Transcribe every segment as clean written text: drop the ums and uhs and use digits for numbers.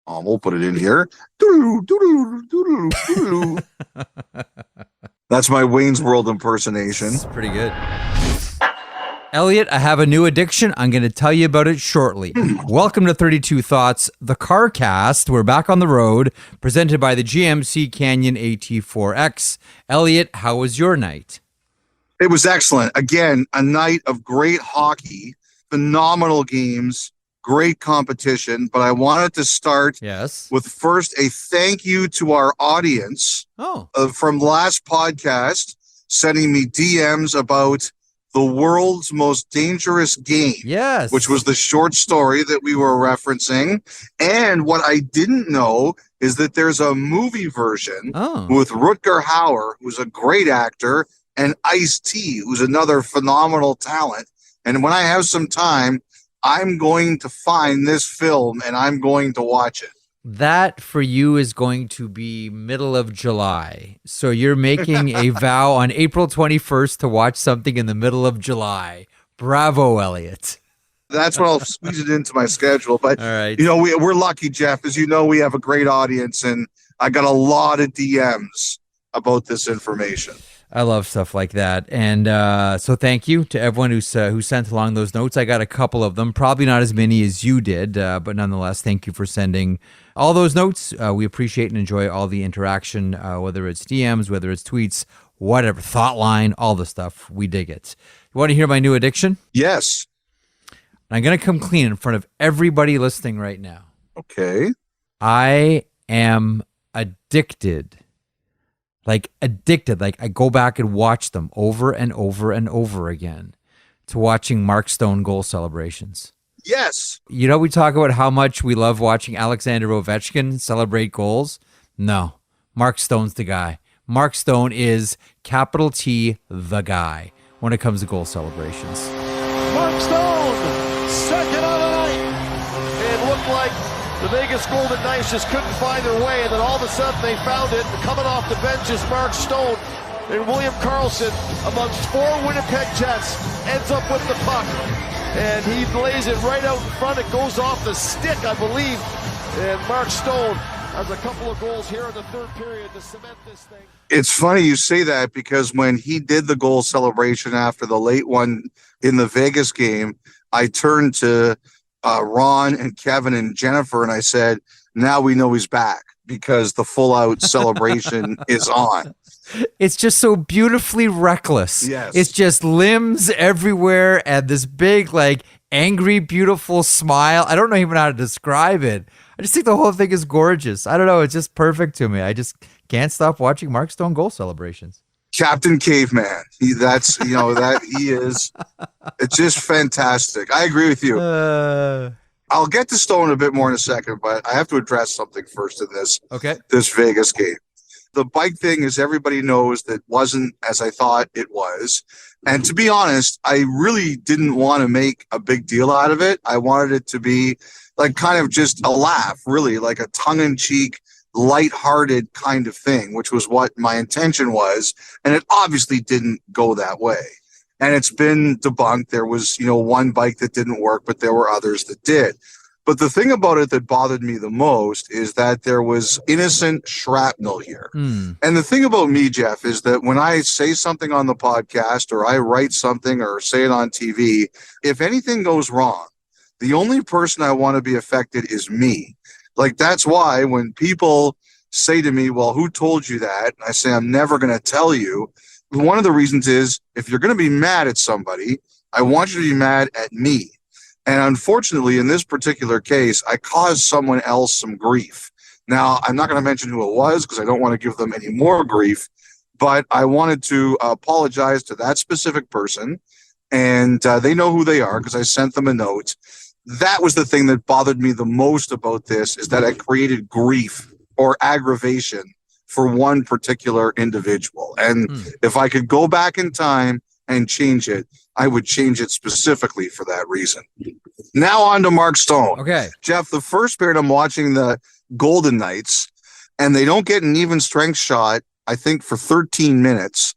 We'll put it in here. Doodaloo, doodaloo, doodaloo, doodaloo. That's my Wayne's World impersonation. It's pretty good. Elliotte, I have a new addiction. I'm going to tell you about it shortly. Welcome to 32 Thoughts, the car cast. We're back on the road, presented by the GMC Canyon AT4X. Elliotte, how was your night? It was excellent. Again, a night of great hockey, phenomenal games, great competition. But I wanted to start with first a thank you to our audience from last podcast, sending me DMs about The World's Most Dangerous Game, which was the short story that we were referencing. And what I didn't know is that there's a movie version with Rutger Hauer, who's a great actor, and Ice-T, who's another phenomenal talent. And when I have some time, I'm going to find this film and I'm going to watch it. That for you is going to be middle of July. So you're making a vow on April 21st to watch something in the middle of July. Bravo, Elliotte. That's when I'll squeeze it into my schedule. But, we're lucky, Jeff. As you know, we have a great audience, and I got a lot of DMs about this information. I love stuff like that. And so thank you to everyone who sent along those notes. I got a couple of them, probably not as many as you did, but nonetheless, thank you for sending all those notes. We appreciate and enjoy all the interaction, whether it's DMs, whether it's tweets, whatever, thought line, all the stuff. We dig it. You want to hear my new addiction? Yes. I'm going to come clean in front of everybody listening right now. Okay. I am addicted. Like I go back and watch them over and over and over again to watching Mark Stone goal celebrations. Yes. You know, we talk about how much we love watching Alexander Ovechkin celebrate goals. No, Mark Stone's the guy. Mark Stone is capital T, the guy when it comes to goal celebrations. Mark Stone, second on the night. It looked like the Vegas Golden Knights just couldn't find their way, and then all of a sudden they found it. Coming off the bench is Mark Stone, and William Karlsson, amongst four Winnipeg Jets, ends up with the puck, and he lays it right out in front. It goes off the stick, I believe, and Mark Stone has a couple of goals here in the third period to cement this thing. It's funny you say that, because when he did the goal celebration after the late one in the Vegas game, I turned to Ron and Kevin and Jennifer, and I said, now we know he's back, because the full out celebration is on. It's just so beautifully reckless. Yes. It's just limbs everywhere and this big, like, angry, beautiful smile. I don't know even how to describe it. I just think the whole thing is gorgeous. I don't know. It's just perfect to me. I just can't stop watching Mark Stone goal celebrations. Captain Caveman. He is. It's just fantastic. I agree with you. I'll get to Stone a bit more in a second, but I have to address something first in this Vegas game. The bike thing, as everybody knows, that wasn't as I thought it was. And to be honest, I really didn't want to make a big deal out of it. I wanted it to be like kind of just a laugh, really, like a tongue-in-cheek, lighthearted kind of thing, which was what my intention was. And it obviously didn't go that way. And it's been debunked. There was, one bike that didn't work, but there were others that did. But the thing about it that bothered me the most is that there was innocent shrapnel here. And the thing about me, Jeff, is that when I say something on the podcast or I write something or say it on TV, if anything goes wrong, the only person I want to be affected is me. Like, that's why when people say to me, well, who told you that? And I say, I'm never going to tell you. One of the reasons is, if you're going to be mad at somebody, I want you to be mad at me. And unfortunately, in this particular case, I caused someone else some grief. Now, I'm not going to mention who it was because I don't want to give them any more grief, but I wanted to apologize to that specific person. And they know who they are because I sent them a note. That was the thing that bothered me the most about this, is that I created grief or aggravation for one particular individual. And if I could go back in time and change it, I would change it specifically for that reason. Now on to Mark Stone. Okay. Jeff, the first period I'm watching the Golden Knights, and they don't get an even strength shot, I think, for 13 minutes.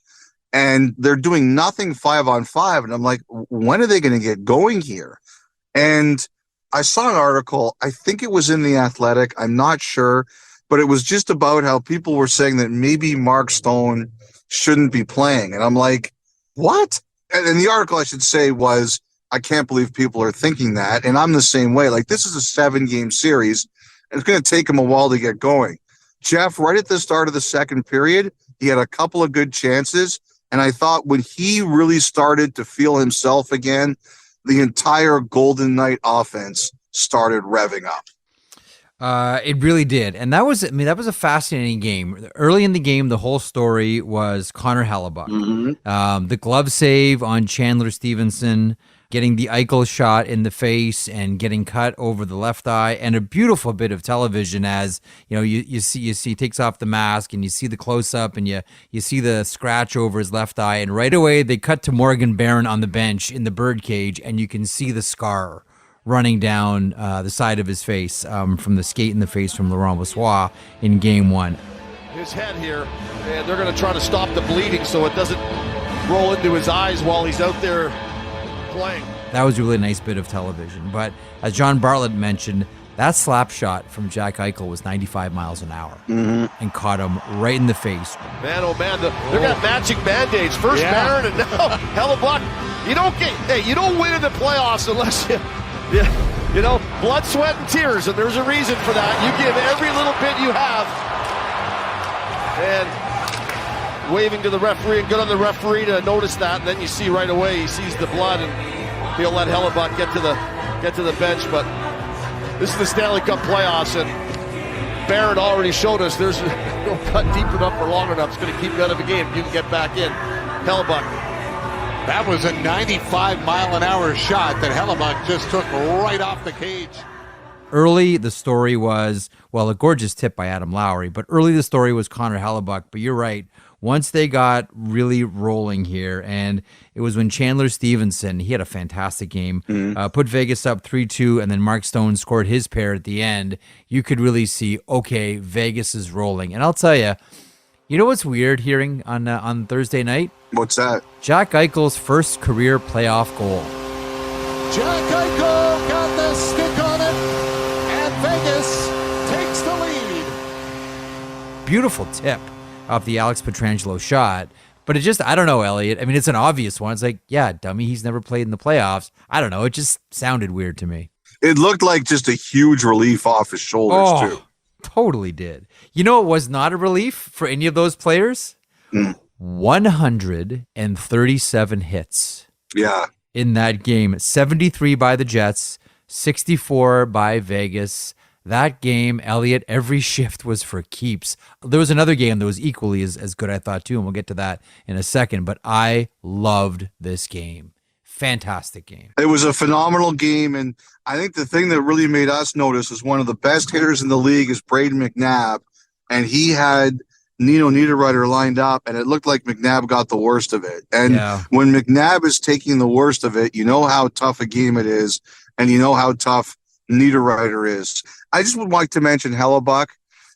And they're doing nothing 5-on-5. And I'm like, when are they going to get going here? And I saw an article, I think it was in The Athletic, I'm not sure, but it was just about how people were saying that maybe Mark Stone shouldn't be playing. And I'm like, what? And the article, I should say, was, I can't believe people are thinking that. And I'm the same way. Like, this is a 7-game series, and it's going to take him a while to get going. Jeff, right at the start of the second period, he had a couple of good chances. And I thought when he really started to feel himself again, the entire Golden Knight offense started revving up. It really did. And that was a fascinating game. Early in the game, the whole story was Connor Hellebuck. Mm-hmm. The glove save on Chandler Stevenson, getting the Eichel shot in the face and getting cut over the left eye, and a beautiful bit of television as, you see he takes off the mask and you see the close-up and you see the scratch over his left eye, and right away they cut to Morgan Barron on the bench in the birdcage, and you can see the scar running down the side of his face from the skate in the face from Laurent Brossoit in Game 1. His head here, and they're going to try to stop the bleeding so it doesn't roll into his eyes while he's out there playing. That was a really nice bit of television. But as John Bartlett mentioned, that slap shot from Jack Eichel was 95 miles an hour and caught him right in the face. Man, oh man, they're got matching band-aids. First Barron and now Hellebuck. You don't win in the playoffs unless blood, sweat, and tears, and there's a reason for that. You give every little bit you have. And waving to the referee, and good on the referee to notice that. And then you see right away he sees the blood, and he'll let Hellebuck get to the bench. But this is the Stanley Cup playoffs, and Barron already showed us there's no cut deep enough or long enough. It's going to keep you out of the game. You can get back in. Hellebuck. That was a 95-mile-an-hour shot that Hellebuck just took right off the cage. Early, the story was, a gorgeous tip by Adam Lowry, but early the story was Connor Hellebuck. But you're right. Once they got really rolling here, and it was when Chandler Stevenson, he had a fantastic game, put Vegas up 3-2, and then Mark Stone scored his pair at the end, you could really see, okay, Vegas is rolling. And I'll tell you, you know what's weird hearing on Thursday night? What's that? Jack Eichel's first career playoff goal. Jack Eichel got the stick on it, and Vegas takes the lead. Beautiful tip off the Alex Pietrangelo shot. But it just, I don't know, Elliotte. I mean, it's an obvious one. It's like, yeah, dummy, he's never played in the playoffs. I don't know. It just sounded weird to me. It looked like just a huge relief off his shoulders, too. Totally did. You know, it was not a relief for any of those players. 137 hits. Yeah. In that game. 73 by the Jets, 64 by Vegas. That game, Elliotte, every shift was for keeps. There was another game that was equally as good, I thought, too, and we'll get to that in a second. But I loved this game. Fantastic game. It was a phenomenal game, and I think the thing that really made us notice is one of the best hitters in the league is Braden McNabb, and he had Nino Niederreiter lined up, and it looked like McNabb got the worst of it. And when McNabb is taking the worst of it, you know how tough a game it is, and you know how tough Niederreiter is. I just would like to mention Hellebuck.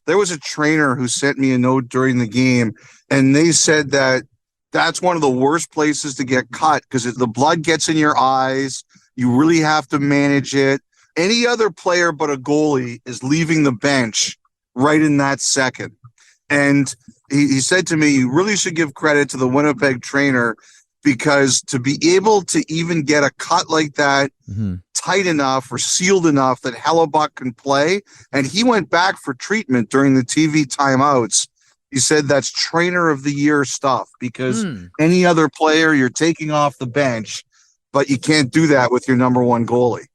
There was a trainer who sent me a note during the game, and they said that that's one of the worst places to get cut because the blood gets in your eyes. You really have to manage it. Any other player but a goalie is leaving the bench right in that second. And he said to me, you really should give credit to the Winnipeg trainer because to be able to even get a cut like that tight enough or sealed enough that Hellebuck can play. And he went back for treatment during the TV timeouts. He said that's trainer of the year stuff because any other player you're taking off the bench, but you can't do that with your number one goalie.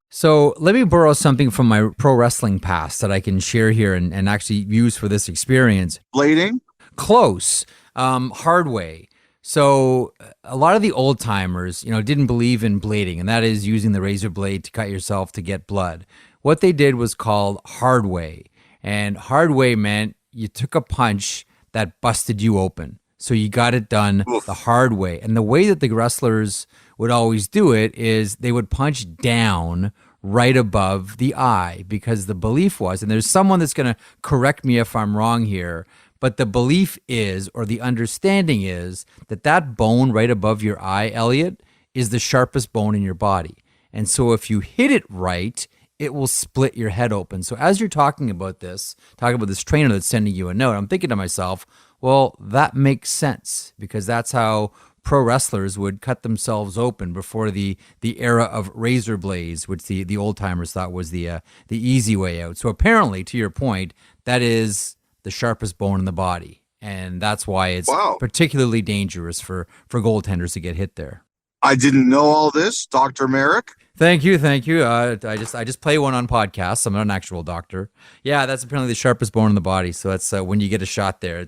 So let me borrow something from my pro wrestling past that I can share here and actually use for this experience. Blading? Close. Hard way. So a lot of the old timers, didn't believe in blading, and that is using the razor blade to cut yourself to get blood. What they did was called hard way. And hard way meant you took a punch that busted you open. So you got it done the hard way. And the way that the wrestlers would always do it is they would punch down right above the eye because the belief was, and there's someone that's going to correct me if I'm wrong here, but the belief is, or the understanding is, that bone right above your eye, Elliotte, is the sharpest bone in your body. And so if you hit it right, it will split your head open. So as you're talking about this trainer that's sending you a note, I'm thinking to myself, well, that makes sense, because that's how pro wrestlers would cut themselves open before the era of razor blades, which the old timers thought was the easy way out. So apparently, to your point, that is the sharpest bone in the body, and that's why it's particularly dangerous for goaltenders to get hit there. I didn't know all this, Dr. Merrick. Thank you. I just play one on podcasts. I'm not an actual doctor. Yeah, that's apparently the sharpest bone in the body. So that's when you get a shot there,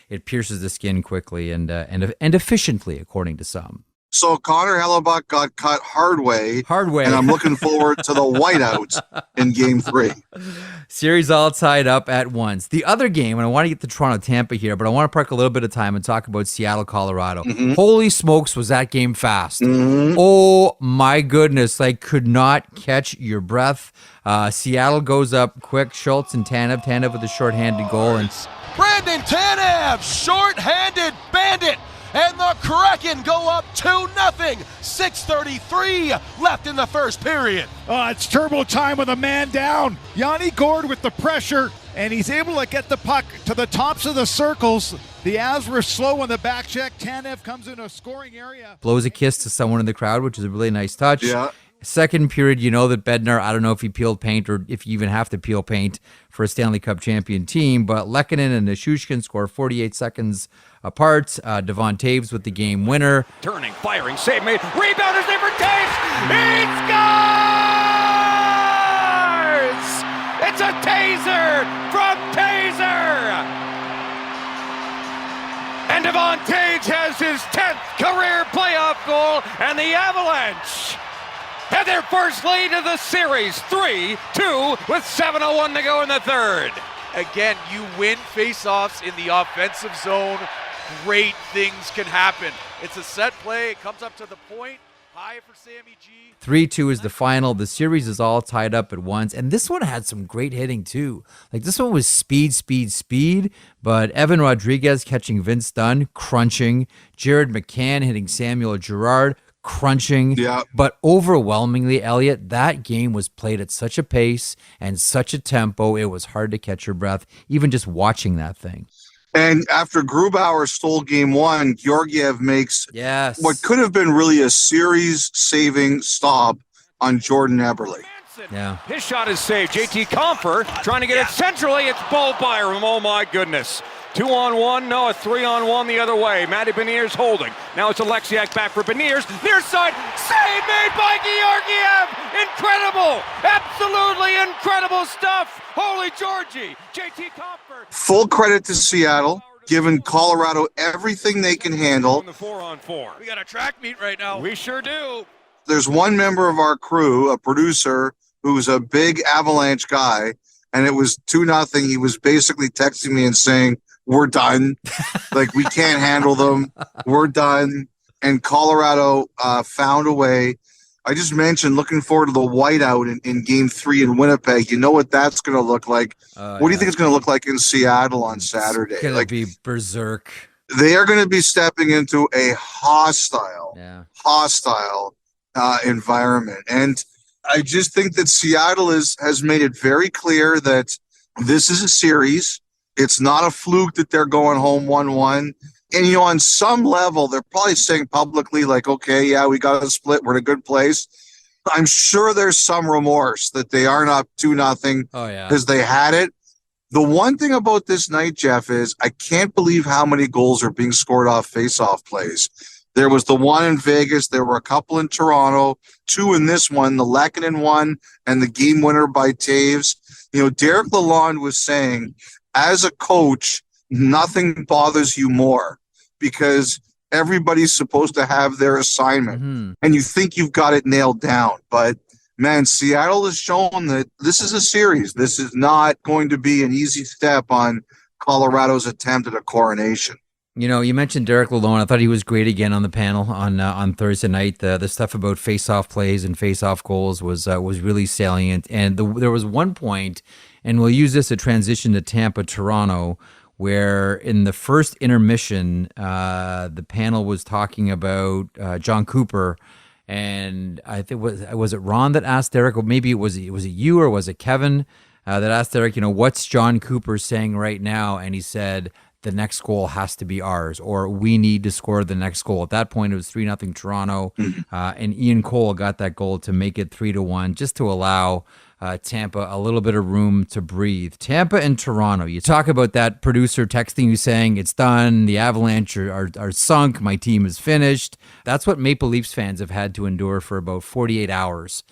it pierces the skin quickly and efficiently, according to some. So Connor Hellebuck got cut hard way. And I'm looking forward to the whiteout in Game 3. Series all tied up at once. The other game, and I want to get to Toronto-Tampa here, but I want to park a little bit of time and talk about Seattle-Colorado. Mm-hmm. Holy smokes, was that game fast. Mm-hmm. Oh, my goodness. I could not catch your breath. Seattle goes up quick. Schultz and Tanev. Tanev with a shorthanded goal. And Brandon Tanev, shorthanded bandit. And the Kraken go up 2-0. 6:33 left in the first period. It's turbo time with a man down. Yanni Gourde with the pressure, and he's able to get the puck to the tops of the circles. The Avs were slow on the back check. Tanev comes in a scoring area. Blows a kiss to someone in the crowd, which is a really nice touch. Yeah. Second period, you know that Bednar, I don't know if he peeled paint or if you even have to peel paint for a Stanley Cup champion team, but Lehkonen and Nichushkin score 48 seconds apart. Devon Taves with the game winner. Turning, firing, save made, rebound is there for Taves! He scores! It's a taser from Taser! And Devon Taves has his 10th career playoff goal, and the Avalanche have their first lead of the series, 3-2 with 7:01 to go in the third. Again, you win faceoffs in the offensive zone, great things can happen. It's a set play, it comes up to the point, high for Sammy G. 3-2 is the final. The series is all tied up at once, and this one had some great hitting too. Like, this one was speed, but Evan Rodriguez catching Vince Dunn, crunching. Jared McCann hitting Samuel Girard, crunching. Yeah. But overwhelmingly, Elliotte, that game was played at such a pace and such a tempo, it was hard to catch your breath, even just watching that thing. And after Grubauer stole Game 1, Georgiev makes what could have been really a series-saving stop on Jordan Eberle. Yeah. His shot is saved. JT Compher trying to get it centrally. It's bowled by him. Oh, my goodness. 2-on-1, no, a 3-on-1 the other way. Matty Beniers holding. Now it's Alexiak back for Beniers. Near side, save made by Georgiev! Incredible! Absolutely incredible stuff! Holy Georgie! JT Compher. Full credit to Seattle, giving Colorado everything they can handle. On the 4-on-4. We got a track meet right now. We sure do. There's one member of our crew, a producer, who's a big Avalanche guy, and it was 2-0. He was basically texting me and saying, "We're done. Like, we can't handle them. We're done." And Colorado found a way. I just mentioned looking forward to the whiteout in Game 3 in Winnipeg. You know what that's going to look like. What do you think it's going to look like in Seattle on Saturday? It's going to be berserk. They are going to be stepping into a hostile environment. And I just think that Seattle has made it very clear that this is a series. It's not a fluke that they're going home 1-1. And, you know, on some level, they're probably saying publicly, like, okay, yeah, we got to split. We're in a good place. I'm sure there's some remorse that they aren't up 2-0 because they had it. The one thing about this night, Jeff, is I can't believe how many goals are being scored off face-off plays. There was the one in Vegas. There were a couple in Toronto, 2 in this one, the Lehkonen one and the game winner by Taves. You know, Derek Lalonde was saying, as a coach, nothing bothers you more because everybody's supposed to have their assignment and you think you've got it nailed down. But, man, Seattle has shown that this is a series. This is not going to be an easy step on Colorado's attempt at a coronation. You know, you mentioned Derek Lalonde. I thought he was great again on the panel on Thursday night. The stuff about face-off plays and face-off goals was really salient. And there was one point, and we'll use this to transition to Tampa-Toronto, where in the first intermission, the panel was talking about John Cooper And I think was it Ron that asked Derek, or maybe was it you or was it Kevin that asked Derek, what's John Cooper saying right now? And he said, the next goal has to be ours, or we need to score the next goal. At that point, it was 3-0 Toronto, and Ian Cole got that goal to make it 3-1, just to allow Tampa a little bit of room to breathe. Tampa and Toronto. You talk about that producer texting you saying it's done, the Avalanche are sunk, my team is finished. That's what Maple Leafs fans have had to endure for about 48 hours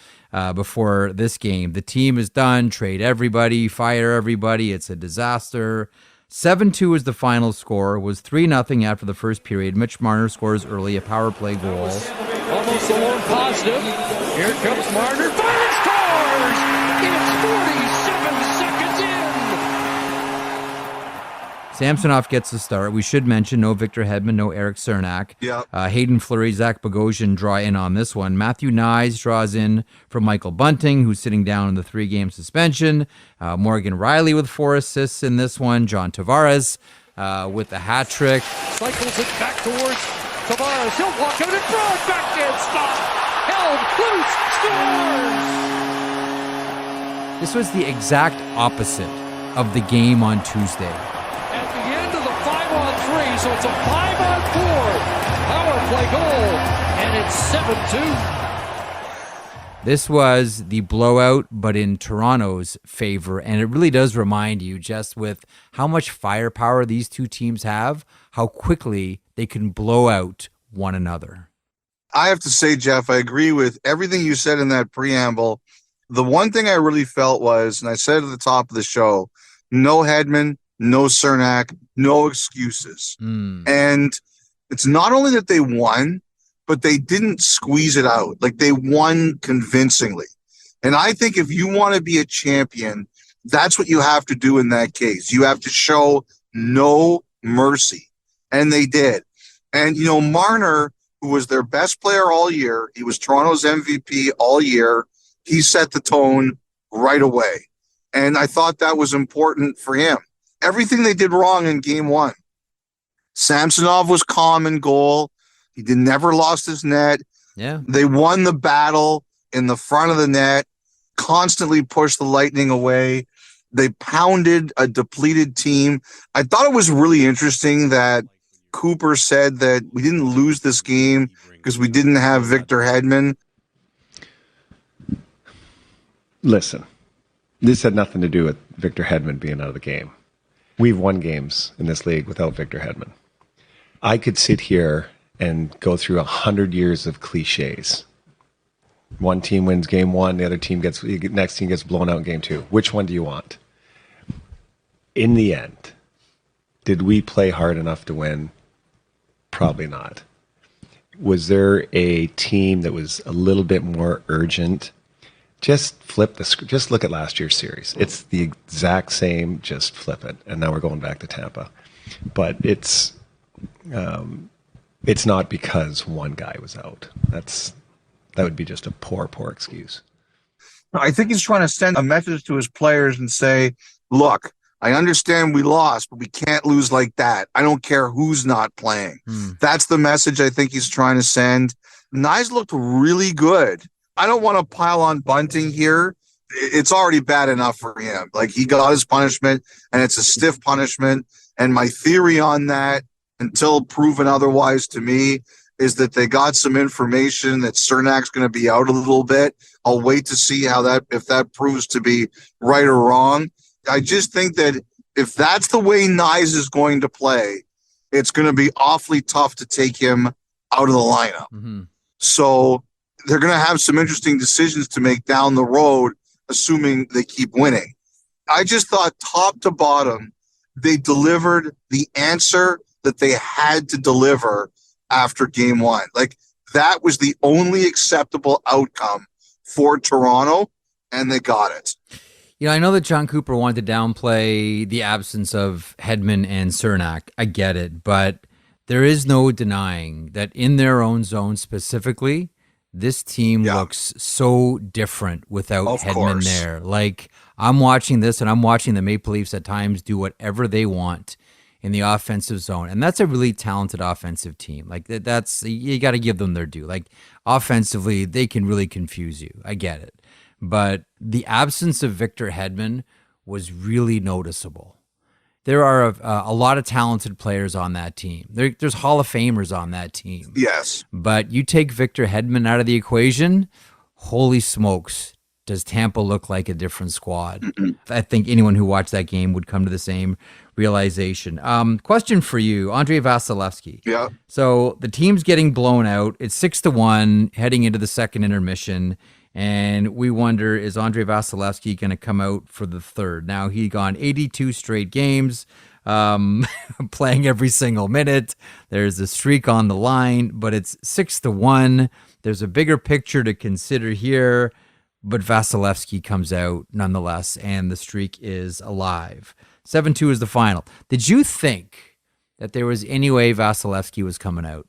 before this game. The team is done, trade everybody, fire everybody, it's a disaster. 7-2 is the final score. It was 3-0 after the first period. Mitch Marner scores early, a power play goal. Almost a lone positive. Here comes Marner. Fire scores! It's 47 seconds in. Samsonov gets the start. We should mention no Victor Hedman, no Eric Cernak. Yeah. Hayden Fleury, Zach Bogosian draw in on this one. Matthew Nyes draws in from Michael Bunting, who's sitting down in the 3-game suspension. Morgan Riley with 4 assists in this one. John Tavares with the hat trick. Cycles it back towards Tavares. He'll walk out and throw it back in. Stop. Held. Loose. Scores. This was the exact opposite of the game on Tuesday. At the end of the 5-on-3, so it's a 5-on-4 power play goal, and it's 7-2. This was the blowout, but in Toronto's favor, and it really does remind you, just with how much firepower these two teams have, how quickly they can blow out one another. I have to say, Jeff, I agree with everything you said in that preamble. The one thing I really felt was, and I said at the top of the show, no Hedman, no Cernak, no excuses. And it's not only that they won, but they didn't squeeze it out. Like, they won convincingly. And I think if you want to be a champion, that's what you have to do in that case. You have to show no mercy. And they did. And, Marner, who was their best player all year, he was Toronto's MVP all year, he set the tone right away. And I thought that was important for him. Everything they did wrong in game one. Samsonov was calm in goal. He never lost his net. Yeah. They won the battle in the front of the net, constantly pushed the Lightning away. They pounded a depleted team. I thought it was really interesting that Cooper said that we didn't lose this game because we didn't have Victor Hedman. Listen, this had nothing to do with Victor Hedman being out of the game. We've won games in this league without Victor Hedman. I could sit here and go through 100 years of cliches. One team wins game one, the next team gets blown out in game two. Which one do you want? In the end, did we play hard enough to win? Probably not. Was there a team that was a little bit more urgent? Just flip the script. Just look at last year's series. It's the exact same. Just flip it, and now we're going back to Tampa. But it's not because one guy was out. That would be just a poor excuse. I think he's trying to send a message to his players and say, look, I understand we lost, but we can't lose like that. I don't care who's not playing. That's the message I think he's trying to send. Nyes looked really good. I don't want to pile on Bunting here. It's already bad enough for him. Like, he got his punishment, and it's a stiff punishment. And my theory on that, until proven otherwise to me, is that they got some information that Cernak's going to be out a little bit. I'll wait to see if that proves to be right or wrong. I just think that if that's the way Nyes is going to play, it's going to be awfully tough to take him out of the lineup. So they're going to have some interesting decisions to make down the road, assuming they keep winning. I just thought top to bottom, they delivered the answer that they had to deliver after game one. Like, that was the only acceptable outcome for Toronto, and they got it. I know that John Cooper wanted to downplay the absence of Hedman and Cernak. I get it, but there is no denying that in their own zone specifically, this team looks so different without Hedman there. Like, I'm watching this, and I'm watching the Maple Leafs at times do whatever they want in the offensive zone. And that's a really talented offensive team. Like that's, you got to give them their due. Like offensively, they can really confuse you. I get it. But the absence of Victor Hedman was really noticeable. There are a lot of talented players on that team. There's Hall of Famers on that team. Yes. But you take Victor Hedman out of the equation, holy smokes, does Tampa look like a different squad? I think anyone who watched that game would come to the same realization. Question for you, Andrei Vasilevsky. Yeah. So the team's getting blown out. It's 6-1 heading into the second intermission. And we wonder, is Andrei Vasilevsky going to come out for the third? Now, he'd gone 82 straight games, playing every single minute. There's a streak on the line, but it's 6-1. There's a bigger picture to consider here, but Vasilevsky comes out nonetheless, and the streak is alive. 7-2 is the final. Did you think that there was any way Vasilevsky was coming out?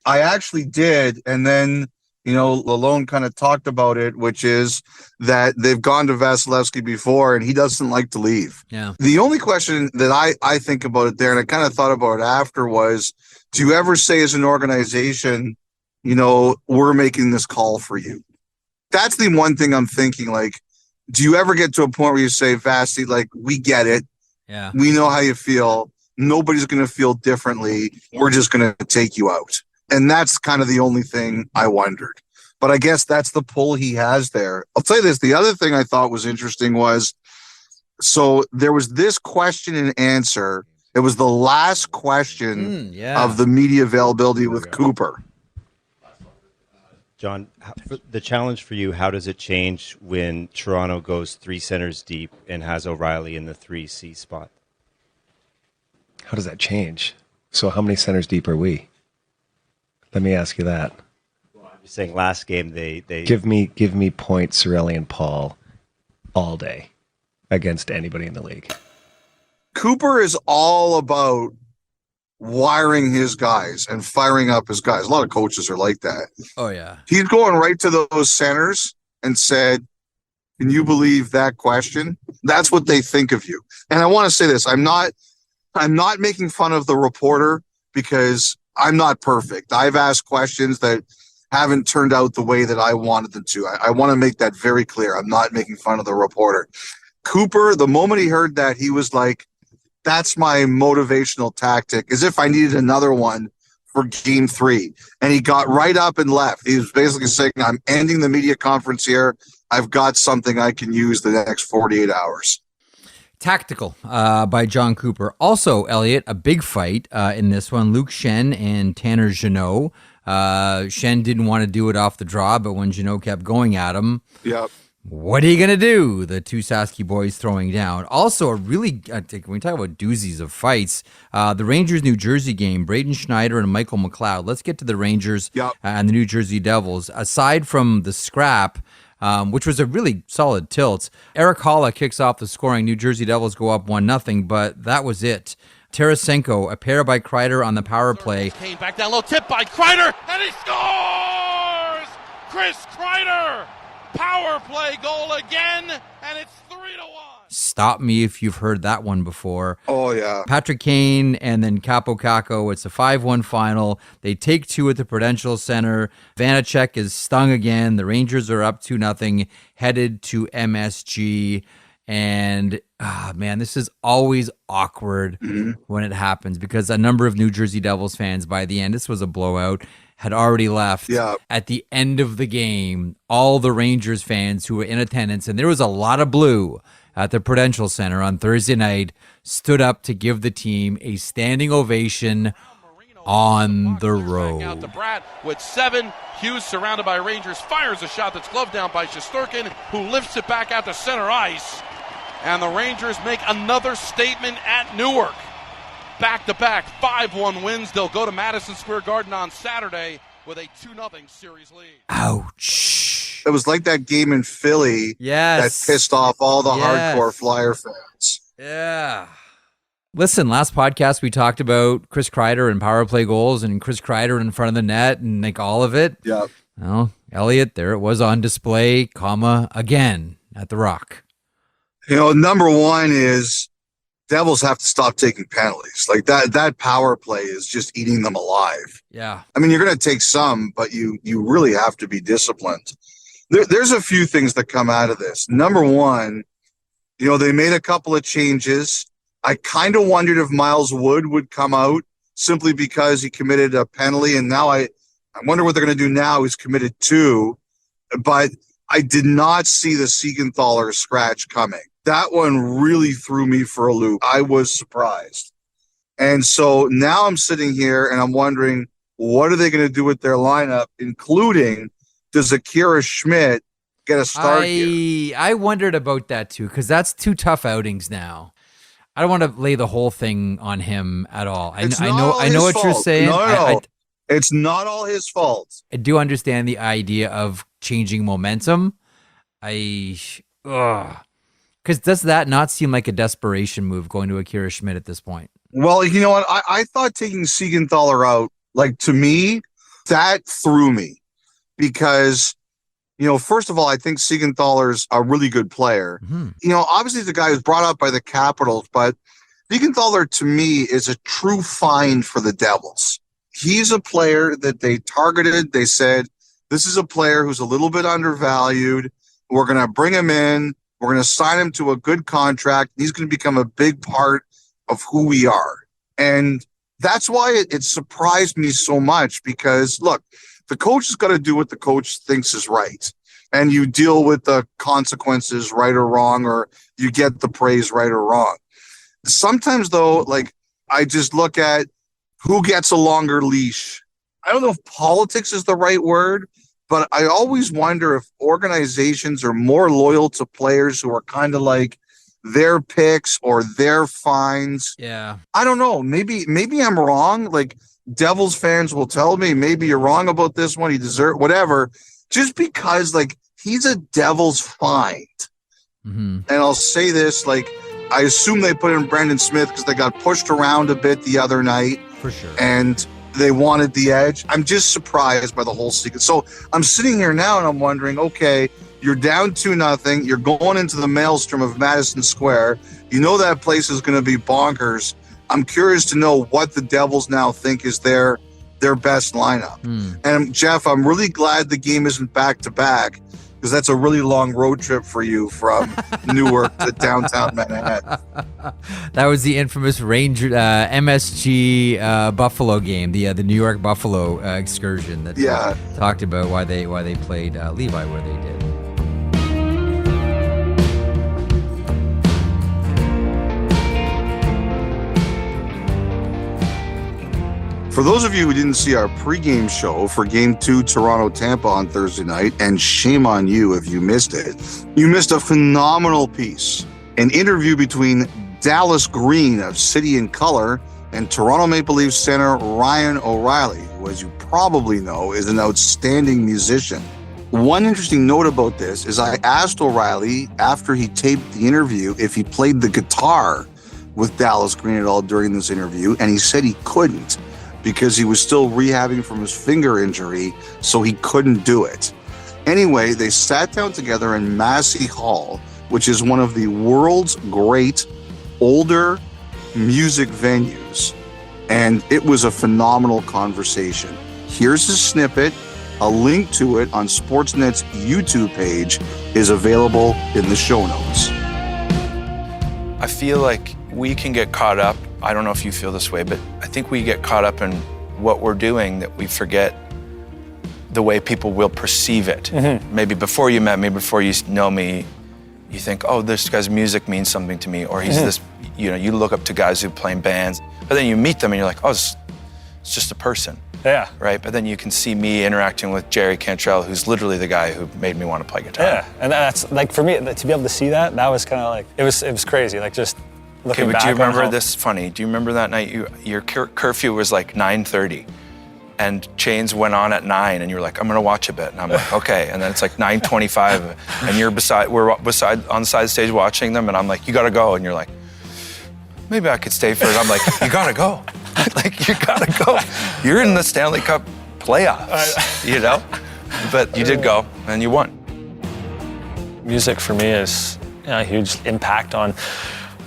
I actually did, and then Lalone kind of talked about it, which is that they've gone to Vasilevsky before and he doesn't like to leave. Yeah. The only question that I think about it there, and I kind of thought about it after, was, do you ever say as an organization, we're making this call for you? That's the one thing I'm thinking. Like, do you ever get to a point where you say, Vasi, like, we get it. Yeah. We know how you feel. Nobody's going to feel differently. We're just going to take you out. And that's kind of the only thing I wondered. But I guess that's the pull he has there. I'll tell you this. The other thing I thought was interesting was, so there was this question and answer. It was the last question of the media availability with Cooper. John, the challenge for you, how does it change when Toronto goes 3 centers deep and has O'Reilly in the 3C spot? How does that change? So how many centers deep are we? Let me ask you that. Well, I'm just saying last game they give me points, Cirelli and Paul all day against anybody in the league. Cooper is all about wiring his guys and firing up his guys. A lot of coaches are like that. Oh, yeah. He's going right to those centers and said, can you believe that question? That's what they think of you. And I want to say this. I'm not making fun of the reporter because I'm not perfect. I've asked questions that haven't turned out the way that I wanted them to. I want to make that very clear. I'm not making fun of the reporter. Cooper, the moment he heard that, he was like, that's my motivational tactic, as if I needed another one for game 3. And he got right up and left. He was basically saying, I'm ending the media conference here. I've got something I can use the next 48 hours. Tactical by John Cooper. Also, Elliotte, a big fight in this one. Luke Schenn and Tanner Jeannot. Schenn didn't want to do it off the draw, but when Jeannot kept going at him, what are you going to do? The two Sasky boys throwing down. Also, a really, when we talk about doozies of fights, the Rangers-New Jersey game, Braden Schneider and Michael McLeod. Let's get to the Rangers and the New Jersey Devils. Aside from the scrap, which was a really solid tilt, Eric Haula kicks off the scoring. New Jersey Devils go up 1-0, but that was it. Tarasenko, a pair by Kreider on the power play. Kane back down low, tip by Kreider, and he scores! Chris Kreider! Power play goal again, and it's 3-1. Stop me if you've heard that one before. Oh, yeah. Patrick Kane and then Capo Caco. It's a 5-1 final. They take 2 at the Prudential Center. Vanacek is stung again. The Rangers are up 2-0, headed to MSG. And, man, this is always awkward when it happens because a number of New Jersey Devils fans, by the end, this was a blowout, had already left. At the end of the game, all the Rangers fans who were in attendance, and there was a lot of blue at the Prudential Center on Thursday night, stood up to give the team a standing ovation on the road. Out to Brad with 7. Hughes, surrounded by Rangers, fires a shot that's gloved down by Shesterkin, who lifts it back out to center ice. And the Rangers make another statement at Newark. Back-to-back 5-1 wins. They'll go to Madison Square Garden on Saturday with a 2-0 series lead. Ouch. It was like that game in Philly that pissed off all the hardcore Flyer fans. Yeah. Listen, last podcast we talked about Chris Kreider and power play goals and Chris Kreider in front of the net and like all of it. Yeah. Well, Elliotte, there it was on display, again at the Rock. Number one is Devils have to stop taking penalties. Like that power play is just eating them alive. Yeah. I mean, you're going to take some, but you really have to be disciplined. There's a few things that come out of this. Number one, they made a couple of changes. I kind of wondered if Miles Wood would come out simply because he committed a penalty, and now I wonder what they're going to do now. He's committed 2, but I did not see the Siegenthaler scratch coming. That one really threw me for a loop. I was surprised. And so now I'm sitting here and I'm wondering, what are they going to do with their lineup, including does Akira Schmidt get a start here? I wondered about that too, because that's 2 tough outings now. I don't want to lay the whole thing on him at all. I know what you're saying. No. It's not all his fault. I do understand the idea of changing momentum. Because does that not seem like a desperation move going to Akira Schmidt at this point? Well, you know what? I thought taking Siegenthaler out, like, to me, that threw me. Because, first of all, I think Siegenthaler's a really good player. Mm-hmm. Obviously the guy who's brought up by the Capitals, but Siegenthaler, to me, is a true find for the Devils. He's a player that they targeted. They said, this is a player who's a little bit undervalued. We're going to bring him in. We're going to sign him to a good contract. He's going to become a big part of who we are. And that's why it surprised me so much because, look, the coach has got to do what the coach thinks is right. And you deal with the consequences, right or wrong, or you get the praise right or wrong. Sometimes, though, like, I just look at who gets a longer leash. I don't know if politics is the right word, but I always wonder if organizations are more loyal to players who are kind of like their picks or their fines. Yeah. I don't know. Maybe I'm wrong. Like, Devils fans will tell me, maybe you're wrong about this one. He deserves whatever. Just because, like, he's a Devils find. Mm-hmm. And I'll say this, like, I assume they put in Brendan Smith because they got pushed around a bit the other night. For sure. And they wanted the edge. I'm just surprised by the whole sequence. So I'm sitting here now and I'm wondering, okay, you're down 2-0. You're going into the maelstrom of Madison Square. You know that place is going to be bonkers. I'm curious to know what the Devils now think is their best lineup. And Jeff, I'm really glad the game isn't back-to-back because that's a really long road trip for you from Newark to downtown Manhattan. That was the infamous Ranger MSG Buffalo game, the New York Buffalo excursion that talked about why they played Levi where they did. For those of you who didn't see our pregame show for Game 2 Toronto-Tampa on Thursday night, and shame on you if you missed it, you missed a phenomenal piece. An interview between Dallas Green of City and Color and Toronto Maple Leafs center Ryan O'Reilly, who, as you probably know, is an outstanding musician. One interesting note about this is I asked O'Reilly after he taped the interview if he played the guitar with Dallas Green at all during this interview, and he said he couldn't, because he was still rehabbing from his finger injury, so he couldn't do it. Anyway, they sat down together in Massey Hall, which is one of the world's great older music venues, and it was a phenomenal conversation. Here's a snippet. A link to it on Sportsnet's YouTube page is available in the show notes. I feel like we can get caught up. I don't know if you feel this way, but I think we get caught up in what we're doing that we forget the way people will perceive it. Mm-hmm. Maybe before you met me, before you know me, you think, oh, this guy's music means something to me, or he's this, you look up to guys who play in bands, but then you meet them and you're like, oh, it's just a person. Yeah. Right? But then you can see me interacting with Jerry Cantrell, who's literally the guy who made me want to play guitar. Yeah, and that's, like, for me, to be able to see that was kind of like, it was crazy, like, just looking back. Do you remember this? Funny. Do you remember that night your curfew was like 9:30, and Chains went on at 9, and you were like, I'm gonna watch a bit, and I'm like, okay, and then it's like 9:25, and we're on the side of the stage watching them, and I'm like, you gotta go, and you're like, maybe I could stay for it. I'm like, you gotta go, like you gotta go. You're in the Stanley Cup playoffs, but you did go, and you won. Music for me is a huge impact on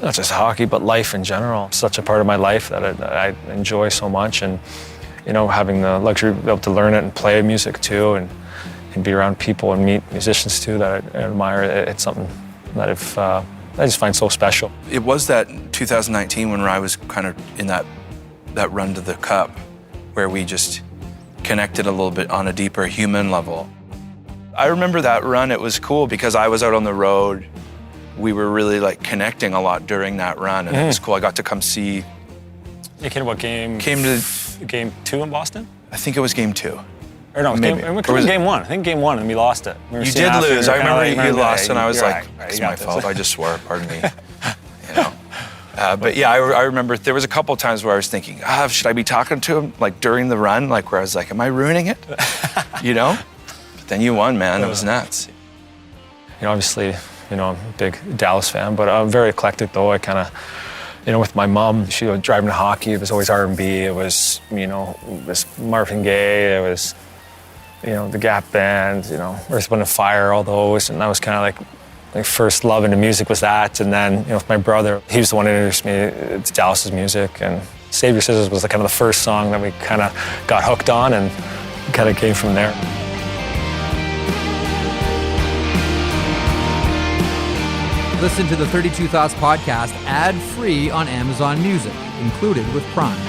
not just hockey, but life in general. It's such a part of my life that I enjoy so much, and having the luxury to be able to learn it and play music too, and be around people and meet musicians too that I admire. It's something that I just find so special. It was that 2019 when I was kind of in that run to the cup where we just connected a little bit on a deeper human level. I remember that run. It was cool because I was out on the road. We were really like connecting a lot during that run, and it was cool. I got to come see. You came to what game? Came to game 2 in Boston? I think it was game 2. Or no, it was game 1. I think game 1, and we lost it. You did lose. I remember you lost, and I was like, it's my fault. I just swore, pardon me. But yeah, I remember there was a couple of times where I was thinking, should I be talking to him like during the run? Like where I was like, am I ruining it? But then you won, man. It was nuts. Obviously, I'm a big Dallas fan, but I'm very eclectic though. I kind of, with my mom, she was driving to hockey. It was always R&B. It was, it was Marvin Gaye. It was, the Gap Band, Earth, Wind & Fire, all those. And that was kind of like my first love into music was that. And then, with my brother, he was the one who introduced me to Dallas's music. And Save Your Scissors was kind of the first song that we kind of got hooked on, and kind of came from there. Listen to the 32 Thoughts podcast ad-free on Amazon Music, included with Prime.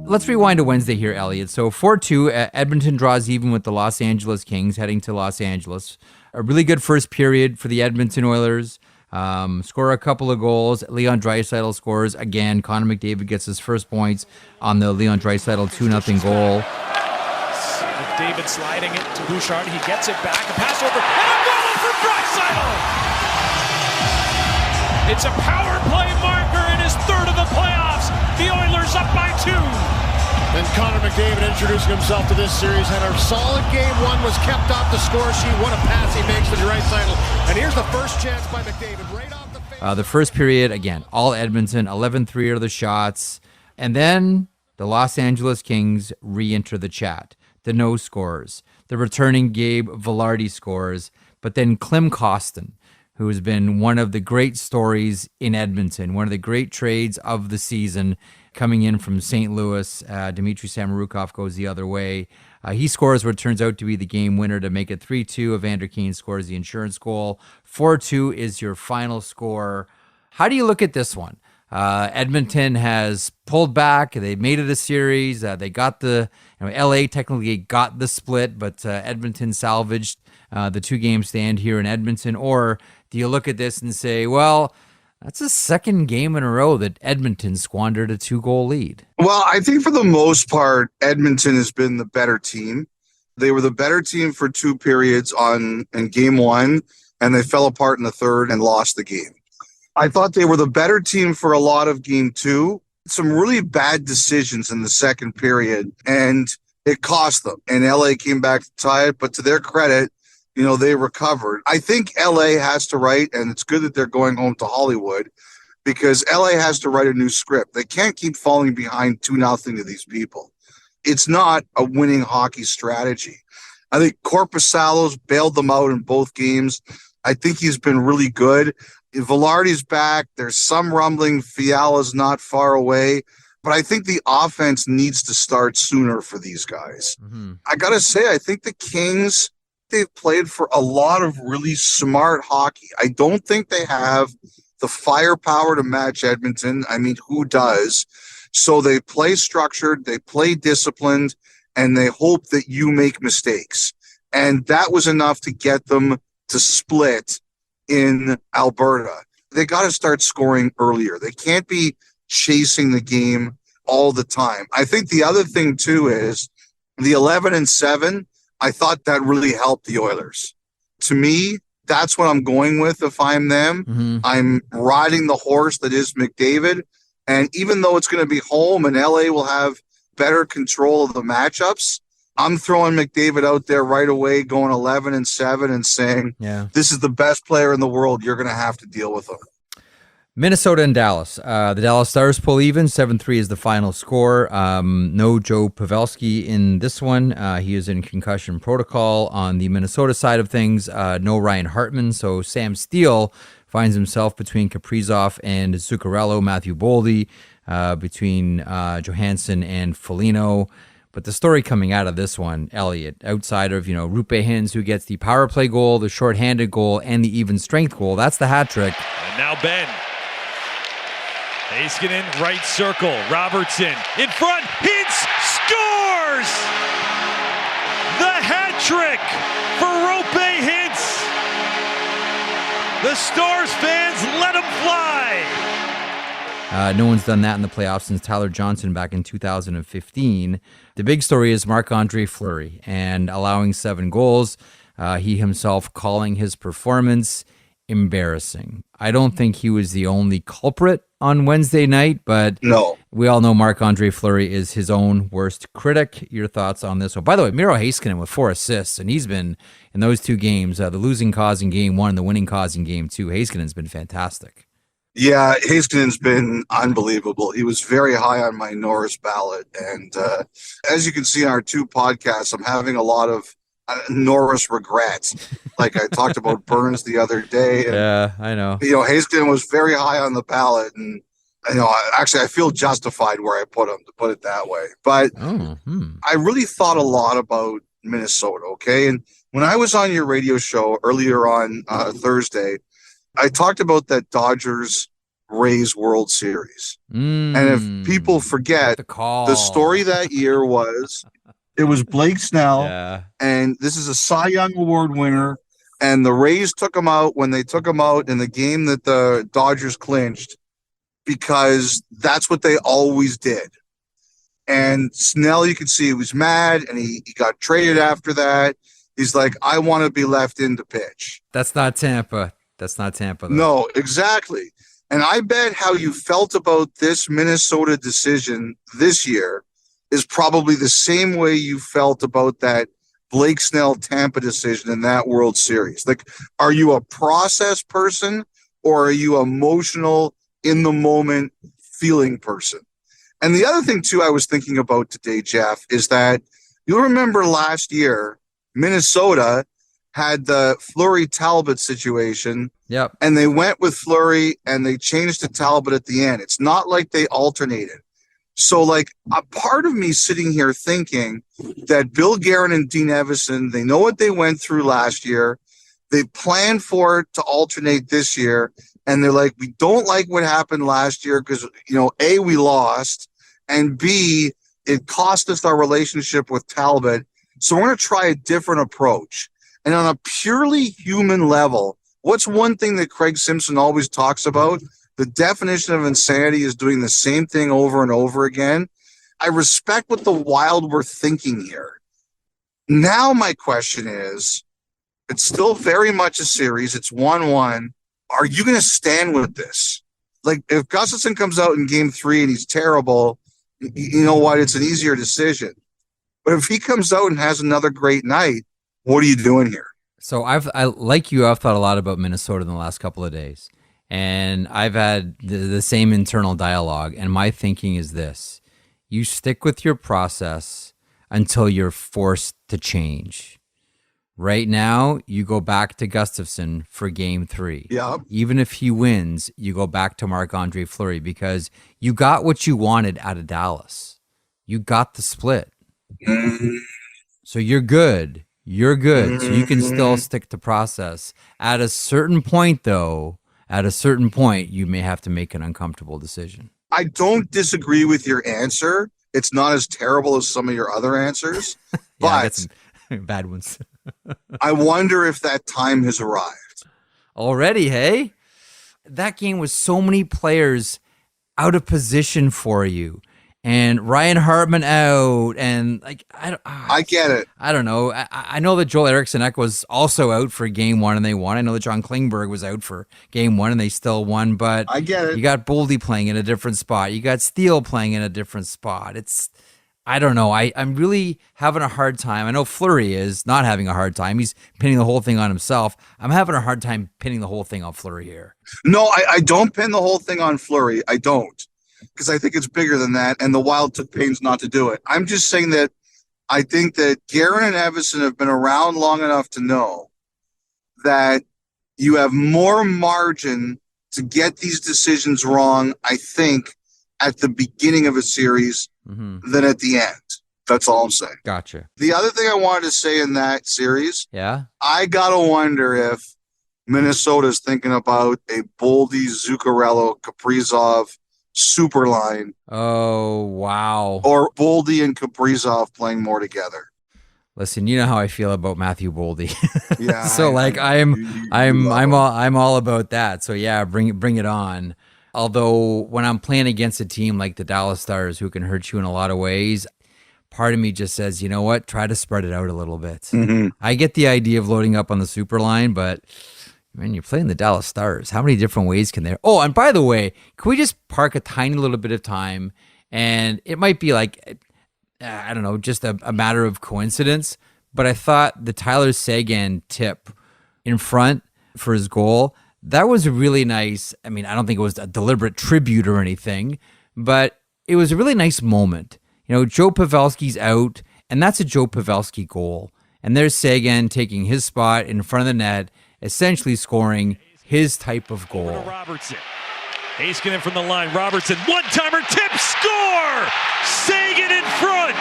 Let's rewind to Wednesday here, Elliotte. So 4-2, Edmonton draws even with the Los Angeles Kings heading to Los Angeles. A really good first period for the Edmonton Oilers. Score a couple of goals. Leon Draisaitl scores again. Connor McDavid gets his first points on the Leon Draisaitl 2-0 goal. McDavid sliding it to Bouchard. He gets it back. A pass over. And a goal for Draisaitl! It's a power play marker in his third of the playoffs. The Oilers up by 2. And Connor McDavid introducing himself to this series, and a solid game 1 was kept off the score sheet. What a pass he makes to Draisaitl. And here's the first chance by McDavid right off the face. The first period, again, all Edmonton, 11-3 are the shots. And then the Los Angeles Kings re-enter the chat. The no scores. The returning Gabe Vilardi scores. But then Klim Kostin, who has been one of the great stories in Edmonton, one of the great trades of the season, coming in from St. Louis. Dmitry Samorukov goes the other way. He scores what turns out to be the game winner to make it 3-2. Evander Kane scores the insurance goal. 4-2 is your final score. How do you look at this one? Edmonton has pulled back. They made it a series. They got LA technically got the split, but Edmonton salvaged the 2-game stand here in Edmonton. Or do you look at this and say, well, that's the second game in a row that Edmonton squandered a 2-goal lead? Well, I think for the most part, Edmonton has been the better team. They were the better team for 2 periods in game 1, and they fell apart in the third and lost the game. I thought they were the better team for a lot of game 2. Some really bad decisions in the second period, and it cost them. And LA came back to tie it, but to their credit, they recovered. I think LA has to write, and it's good that they're going home to Hollywood, because LA has to write a new script. They can't keep falling behind 2-0 to these people. It's not a winning hockey strategy. I think Korpisalo's bailed them out in both games. I think he's been really good. Vilardi's back. There's some rumbling. Fiala's not far away. But I think the offense needs to start sooner for these guys. Mm-hmm. I got to say, I think the Kings, they've played for a lot of really smart hockey. I don't think they have the firepower to match Edmonton. I mean, who does? So they play structured, they play disciplined, and they hope that you make mistakes. And that was enough to get them to split in Alberta. They got to start scoring earlier. They can't be chasing the game all the time. I think the other thing, too, is the 11-7, I thought that really helped the Oilers. To me, that's what I'm going with if I'm them. Mm-hmm. I'm riding the horse that is McDavid. And even though it's going to be home and LA will have better control of the matchups, I'm throwing McDavid out there right away, going 11-7 and saying, this is the best player in the world. You're going to have to deal with him. Minnesota and Dallas. The Dallas Stars pull even. 7-3 is the final score. No Joe Pavelski in this one. He is in concussion protocol. On the Minnesota side of things, no Ryan Hartman. So Sam Steele finds himself between Kaprizov and Zuccarello. Matthew Boldy between Johansson and Foligno. But the story coming out of this one, Elliotte, outside of, Rupe Hintz, who gets the power play goal, the shorthanded goal, and the even strength goal, that's the hat trick. And now Ben. Heiskanen, right circle. Robertson in front. Hintz scores! The hat trick for Rupe Hintz. The Stars fans let him fly. No one's done that in the playoffs since Tyler Johnson back in 2015. The big story is Marc-Andre Fleury and allowing 7 goals. He himself calling his performance embarrassing. I don't think he was the only culprit on Wednesday night, but no, we all know Marc-Andre Fleury is his own worst critic. Your thoughts on this one? By the way, Miro Heiskanen with 4 assists, and he's been in those 2 games, the losing cause in game 1 and the winning cause in game 2. Heiskanen's been fantastic. Yeah, Heiskanen's been unbelievable. He was very high on my Norris ballot. And as you can see in our 2 podcasts, I'm having a lot of Norris regrets. Like I talked about Burns the other day. And, yeah, I know. Heiskanen was very high on the ballot. And, actually, I feel justified where I put him, to put it that way. But I really thought a lot about Minnesota, okay? And when I was on your radio show earlier on Thursday, I talked about that Dodgers-Rays World Series. And if people forget, the story that year was it was Blake Snell, and this is a Cy Young Award winner, and the Rays took him out when they took him out in the game that the Dodgers clinched because that's what they always did. And Snell, you could see he was mad, and he got traded after that. He's like, I want to be left in to pitch. That's not Tampa. That's not Tampa, though. No, exactly. And I bet how you felt about this Minnesota decision this year is probably the same way you felt about that Blake Snell Tampa decision in that World Series. Like, are you a process person or are you emotional, in the moment, feeling person? And the other thing, too, I was thinking about today, Jeff, is that you'll remember last year, Minnesota had the Fleury-Talbot situation. Yep. And they went with Fleury and they changed to Talbot at the end. It's not like they alternated. So, like, a part of me sitting here thinking that Bill Guerin and Dean Evison, they know what they went through last year. They planned for it to alternate this year. And they're like, we don't like what happened last year because, A, we lost, and B, it cost us our relationship with Talbot. So we're going to try a different approach. And on a purely human level, what's one thing that Craig Simpson always talks about? The definition of insanity is doing the same thing over and over again. I respect what the Wild were thinking here. Now my question is, it's still very much a series. It's 1-1. Are you going to stand with this? Like, if Gustafsson comes out in game 3 and he's terrible, you know what? It's an easier decision. But if he comes out and has another great night, what are you doing here? So I've thought a lot about Minnesota in the last couple of days, and I've had the same internal dialogue. And my thinking is this: you stick with your process until you're forced to change. Right now, you go back to Gustafsson for game 3. Yeah. Even if he wins, you go back to Marc-Andre Fleury because you got what you wanted out of Dallas. You got the split. So you're good. You're good. So you can still stick to process. At a certain point, though, you may have to make an uncomfortable decision. I don't disagree with your answer. It's not as terrible as some of your other answers, Yeah, I got but some bad ones. I wonder if that time has arrived. Already, hey? That game was so many players out of position for you. And Ryan Hartman out, and I get it. I don't know. I know that Joel Eriksson Ek was also out for game 1 and they won. I know that John Klingberg was out for game 1 and they still won, but I get it. You got Boldy playing in a different spot. You got Steele playing in a different spot. I don't know. I'm really having a hard time. I know Fleury is not having a hard time. He's pinning the whole thing on himself. I'm having a hard time pinning the whole thing on Fleury here. No, I don't pin the whole thing on Fleury. I don't, because I think it's bigger than that, and the Wild took pains not to do it. I'm just saying that I think that Guerin and Evason have been around long enough to know that you have more margin to get these decisions wrong, I think, at the beginning of a series than at the end. That's all I'm saying. Gotcha. The other thing I wanted to say in that series, I got to wonder if Minnesota's thinking about a Boldy, Zuccarello, Kaprizov super line. Oh, wow. Or Boldy and Kaprizov playing more together. Listen, you know how I feel about Matthew Boldy. Yeah. So I'm all about that. So yeah, bring it on. Although when I'm playing against a team like the Dallas Stars, who can hurt you in a lot of ways, part of me just says, you know what? Try to spread it out a little bit. Mm-hmm. I get the idea of loading up on the super line, but man, you're playing the Dallas Stars. How many different ways can there? Oh, and by the way, can we just park a tiny little bit of time? And it might be like, I don't know, just a matter of coincidence, but I thought the Tyler Seguin tip in front for his goal, that was really nice. I mean, I don't think it was a deliberate tribute or anything, but it was a really nice moment. You know, Joe Pavelski's out, and that's a Joe Pavelski goal. And there's Seguin taking his spot in front of the net, essentially scoring his type of goal. Robertson. Heiskanen from the line. Robertson, one-timer tip, score! Seguin in front!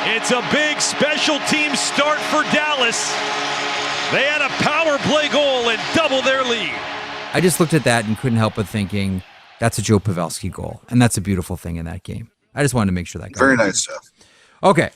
It's a big special team start for Dallas. They had a power play goal and double their lead. I just looked at that and couldn't help but thinking, that's a Joe Pavelski goal. And that's a beautiful thing in that game. I just wanted to make sure that got very nice stuff. Okay.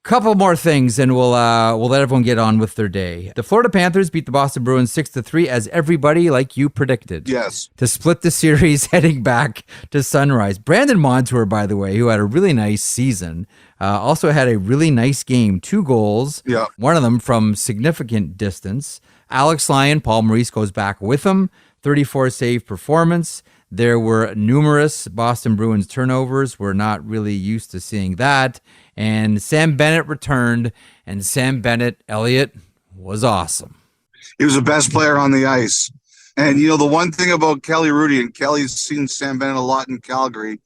Couple more things, and we'll let everyone get on with their day. The Florida Panthers beat the Boston Bruins 6-3, as everybody like you predicted. Yes. To split the series heading back to Sunrise. Brandon Montour, by the way, who had a really nice season, also had a really nice game. 2 goals. Yeah. One of them from significant distance. Alex Lyon, Paul Maurice goes back with him. 34 save performance. There were numerous Boston Bruins turnovers. We're not really used to seeing that. And Sam Bennett returned, and Sam Bennett, Elliotte, was awesome. He was the best player on the ice. And, you know, the one thing about Kelly Rudy, and Kelly's seen Sam Bennett a lot in Calgary,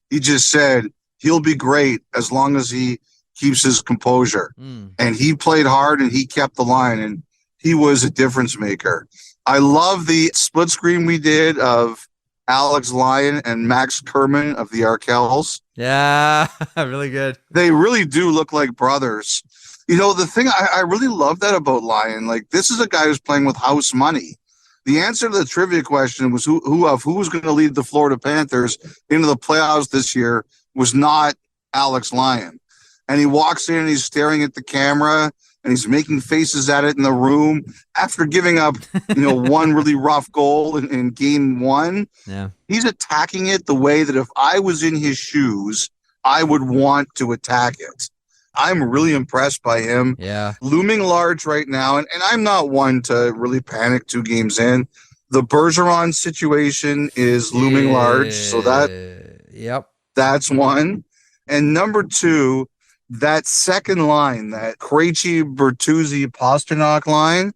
he just said he'll be great as long as he keeps his composure. And he played hard, and he kept the line, and he was a difference maker. I love the split screen we did of Alex Lyon and Max Kerman of the Arkells. Yeah, really good. They really do look like brothers. You know, the thing, I really love that about Lyon. Like, this is a guy who's playing with house money. The answer to the trivia question was who was going to lead the Florida Panthers into the playoffs this year was not Alex Lyon. And he walks in and he's staring at the camera and he's making faces at it in the room after giving up, one really rough goal in game 1. Yeah. He's attacking it the way that if I was in his shoes, I would want to attack it. I'm really impressed by him. Yeah. Looming large right now, and I'm not one to really panic 2 games in. The Bergeron situation is looming large, so that's one. And number 2, that second line, that Krejci, Bertuzzi, Pasternak line,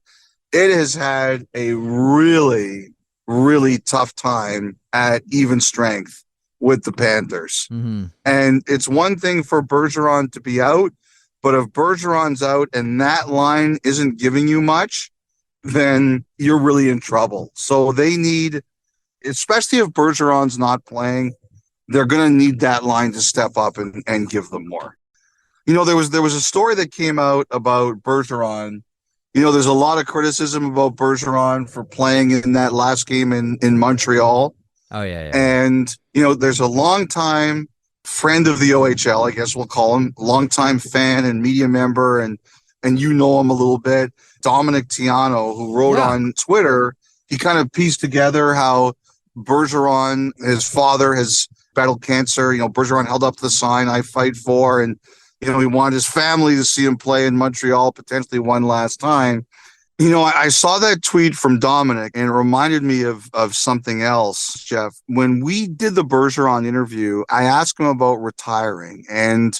it has had a really, really tough time at even strength with the Panthers. Mm-hmm. And it's one thing for Bergeron to be out, but if Bergeron's out and that line isn't giving you much, then you're really in trouble. So they need, especially if Bergeron's not playing, they're going to need that line to step up and give them more. You know, there was a story that came out about Bergeron. You know, there's a lot of criticism about Bergeron for playing in that last game in Montreal. Oh, yeah. And, there's a longtime friend of the OHL, I guess we'll call him, longtime fan and media member, and you know him a little bit, Dominic Tiano, who wrote on Twitter. He kind of pieced together how Bergeron, his father, has battled cancer. Bergeron held up the sign, "I fight for," and he wanted his family to see him play in Montreal, potentially one last time. You know, I saw that tweet from Dominic and it reminded me of something else, Jeff. When we did the Bergeron interview, I asked him about retiring. And,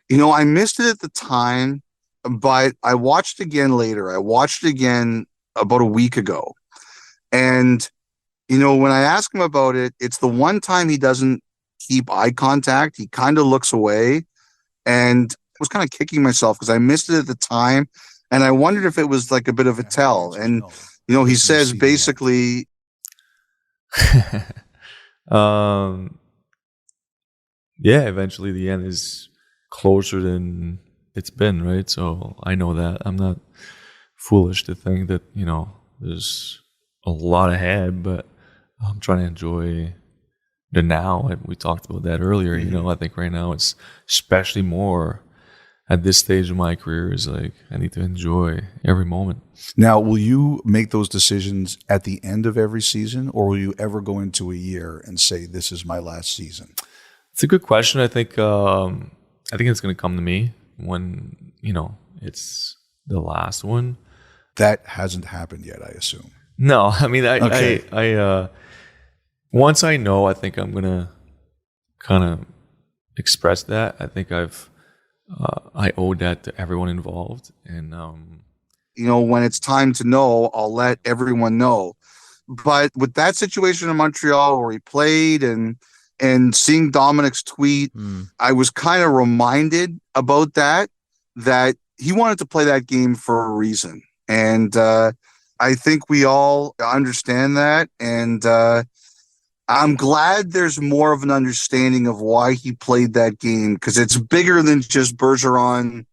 you know, I missed it at the time, but I watched again later. I watched it again about a week ago. And, you know, when I ask him about it, it's the one time he doesn't keep eye contact. He kind of looks away. And I was kind of kicking myself because I missed it at the time. And I wondered if it was like a bit of a tell. And, you know, he says basically. Yeah, eventually the end is closer than it's been, right? So I know that. I'm not foolish to think that, you know, there's a lot ahead, but I'm trying to enjoy the now. And we talked about that earlier. You know, I think right now it's especially more at this stage of my career is like I need to enjoy every moment. Now, will you make those decisions at the end of every season, or will you ever go into a year and say, this is my last season? It's a good question. I think it's going to come to me when, you know, it's the last one. That hasn't happened yet, I assume. No, I mean, Okay. I once I know, I think I'm going to kind of express that. I think I owe that to everyone involved. And, you know, when it's time to know, I'll let everyone know. But with that situation in Montreal where he played and seeing Dominic's tweet, I was kind of reminded about that he wanted to play that game for a reason. And I think we all understand that. And I'm glad there's more of an understanding of why he played that game, because it's bigger than just Bergeron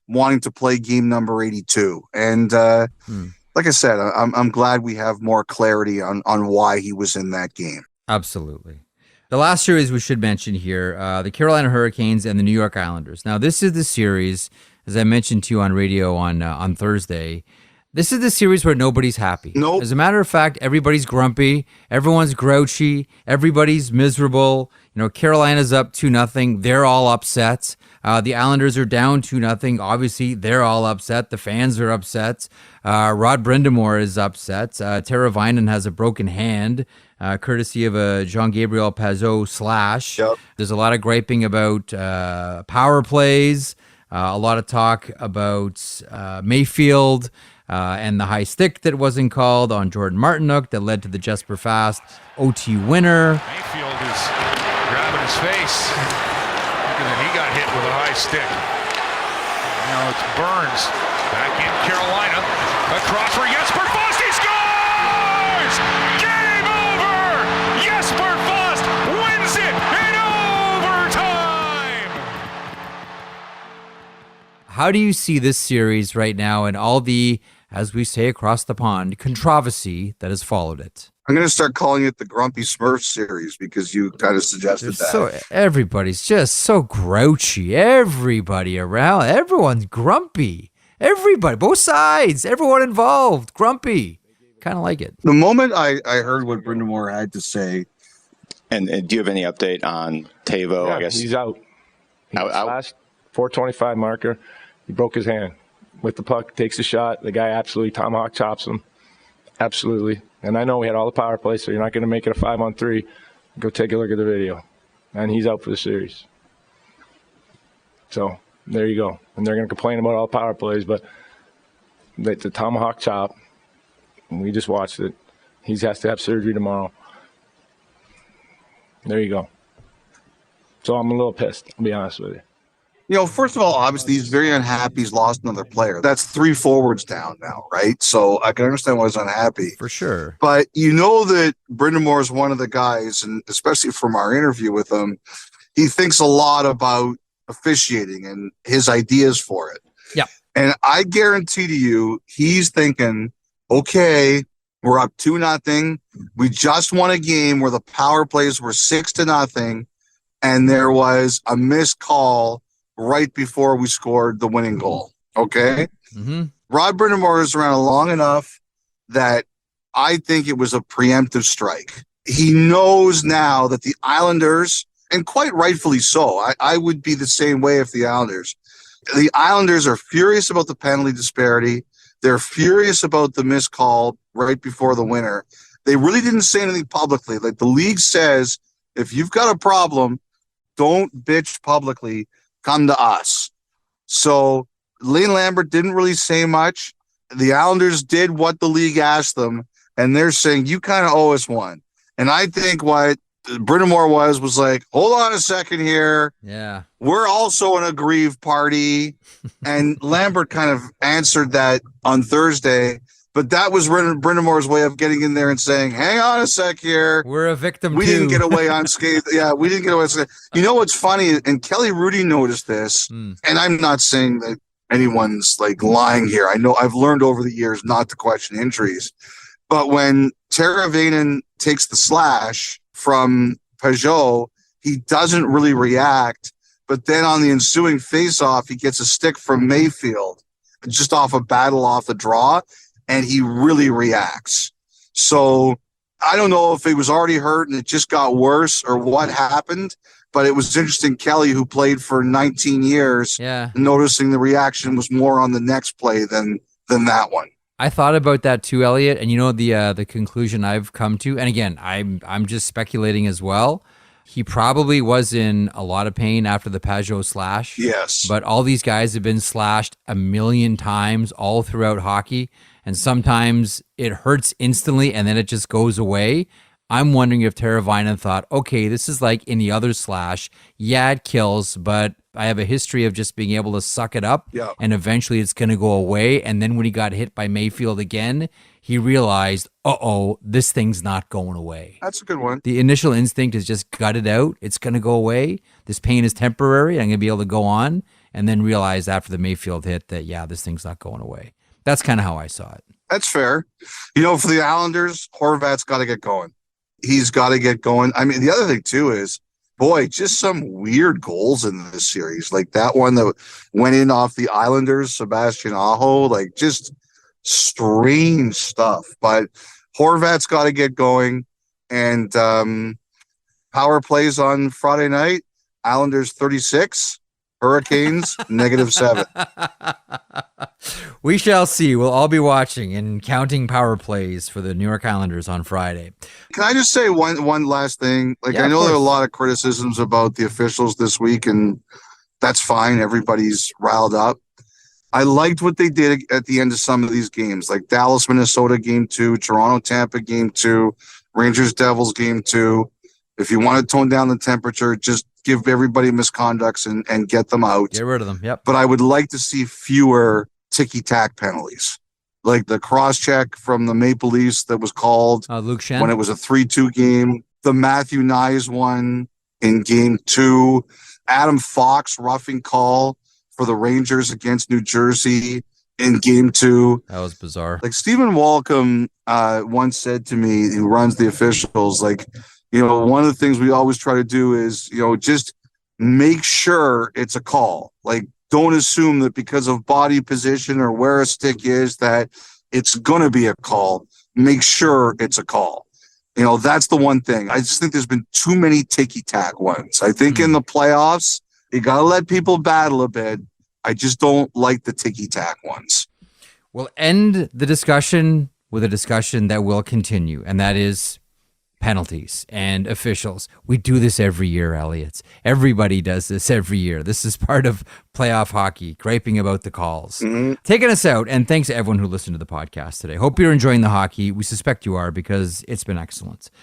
wanting to play game number 82. And like I said, I'm glad we have more clarity on why he was in that game. Absolutely. The last series we should mention here, the Carolina Hurricanes and the New York Islanders. Now, this is the series, as I mentioned to you on radio on Thursday. This is the series where nobody's happy. Nope. As a matter of fact, everybody's grumpy. Everyone's grouchy. Everybody's miserable. You know, Carolina's up 2-0. They're all upset. The Islanders are down 2-0. Obviously, they're all upset. The fans are upset. Rod Brind'Amour is upset. Tara Vinen has a broken hand, courtesy of a Jean-Gabriel Pazot slash. Yep. There's a lot of griping about power plays, a lot of talk about Mayfield, and the high stick that wasn't called on Jordan Martinook that led to the Jesper Fast OT winner. Mayfield is grabbing his face. And then he got hit with a high stick. Now it's Burns back in Carolina. Across for Jesper Fast. He scores! Game over! Jesper Fast wins it in overtime! How do you see this series right now and all the, as we say across the pond, controversy that has followed it? I'm going to start calling it the Grumpy Smurf series because you kind of suggested that. So everybody's just so grouchy. Everybody around, everyone's grumpy. Everybody, both sides, everyone involved, grumpy. Kind of like it. The moment I heard what Brind'Amour had to say. And do you have any update on Tavo? Yeah, I guess he's out. Out. Last 425 marker. He broke his hand with the puck, takes a shot. The guy absolutely tomahawk chops him. Absolutely. And I know we had all the power play, so you're not going to make it a 5-on-3. Go take a look at the video. And he's out for the series. So there you go. And they're going to complain about all the power plays, but the tomahawk chop, we just watched it. He has to have surgery tomorrow. There you go. So I'm a little pissed, I'll be honest with you. You know, first of all, obviously, he's very unhappy. He's lost another player. That's 3 forwards down now, right? So I can understand why he's unhappy. For sure. But you know that Brind'Amour is one of the guys, and especially from our interview with him, he thinks a lot about officiating and his ideas for it. Yeah. And I guarantee to you, he's thinking, okay, we're up 2-0. We just won a game where the power plays were 6-0, and there was a missed call right before we scored the winning goal. Okay. Mm-hmm. Rod Brind'Amour is around long enough that I think it was a preemptive strike. He knows now that the Islanders, and quite rightfully so, I would be the same way if the Islanders are furious about the penalty disparity. They're furious about the missed call right before the winner. They really didn't say anything publicly. Like the league says, if you've got a problem, don't bitch publicly. Come to us. So Lane Lambert didn't really say much. The Islanders did what the league asked them, and they're saying, you kind of owe us one. And I think what Brind'Amour was like, hold on a second here. Yeah. We're also an aggrieved party. And Lambert kind of answered that on Thursday, but that was Brind'Amour's way of getting in there and saying, hang on a sec here. We're a victim We too. didn't get away unscathed. Yeah, we didn't get away unscathed. You know what's funny? And Kelly Rudy noticed this, and I'm not saying that anyone's like lying here. I know I've learned over the years not to question injuries. But when Tara Vainen takes the slash from Peugeot, he doesn't really react. But then on the ensuing face-off, he gets a stick from Mayfield, just off a battle off the draw, and he really reacts. So I don't know if he was already hurt and it just got worse or what happened, but it was interesting. Kelly, who played for 19 years, noticing the reaction was more on the next play than that one. I thought about that too, Elliotte, and you know the conclusion I've come to, and again, I'm just speculating as well. He probably was in a lot of pain after the Peugeot slash. Yes. But all these guys have been slashed a million times all throughout hockey, and sometimes it hurts instantly and then it just goes away. I'm wondering if Tara Vainen thought, okay, this is like any other slash. Yeah, it kills, but I have a history of just being able to suck it up, and eventually it's going to go away. And then when he got hit by Mayfield again, he realized, this thing's not going away. That's a good one. The initial instinct is just gut it out. It's going to go away. This pain is temporary. I'm going to be able to go on. And then realize after the Mayfield hit that, this thing's not going away. That's kind of how I saw it. That's fair. You know, for the Islanders, Horvat's got to get going. He's got to get going. I mean, the other thing, too, is, boy, just some weird goals in this series. Like that one that went in off the Islanders, Sebastian Aho, like just strange stuff. But Horvat's got to get going. And power plays on Friday night. Islanders 36, Hurricanes -7. We shall see. We'll all be watching and counting power plays for the New York Islanders on Friday. Can I just say one last thing? Like, I know there are a lot of criticisms about the officials this week, and that's fine. Everybody's riled up. I liked what they did at the end of some of these games, like Dallas, Minnesota game 2, Toronto, Tampa game 2, Rangers, Devils game 2. If you want to tone down the temperature, just give everybody misconducts and get them out. Get rid of them. Yep. But I would like to see fewer ticky-tack penalties, like the cross-check from the Maple Leafs that was called Luke Shen when it was a 3-2 game, the Matthew Nyes one in game 2, Adam Fox roughing call for the Rangers against New Jersey in game 2. That was bizarre. Like Stephen Walcom once said to me, who runs the officials, like, one of the things we always try to do is, just make sure it's a call. Like, don't assume that because of body position or where a stick is that it's going to be a call. Make sure it's a call. That's the one thing. I just think there's been too many ticky-tack ones. I think in the playoffs, you got to let people battle a bit. I just don't like the ticky-tack ones. We'll end the discussion with a discussion that will continue, and that is penalties and officials. We do this every year, Elliotte. Everybody does this every year. This is part of playoff hockey, griping about the calls. Taking us out, and thanks to everyone who listened to the podcast today. Hope you're enjoying the hockey. We suspect you are because it's been excellent.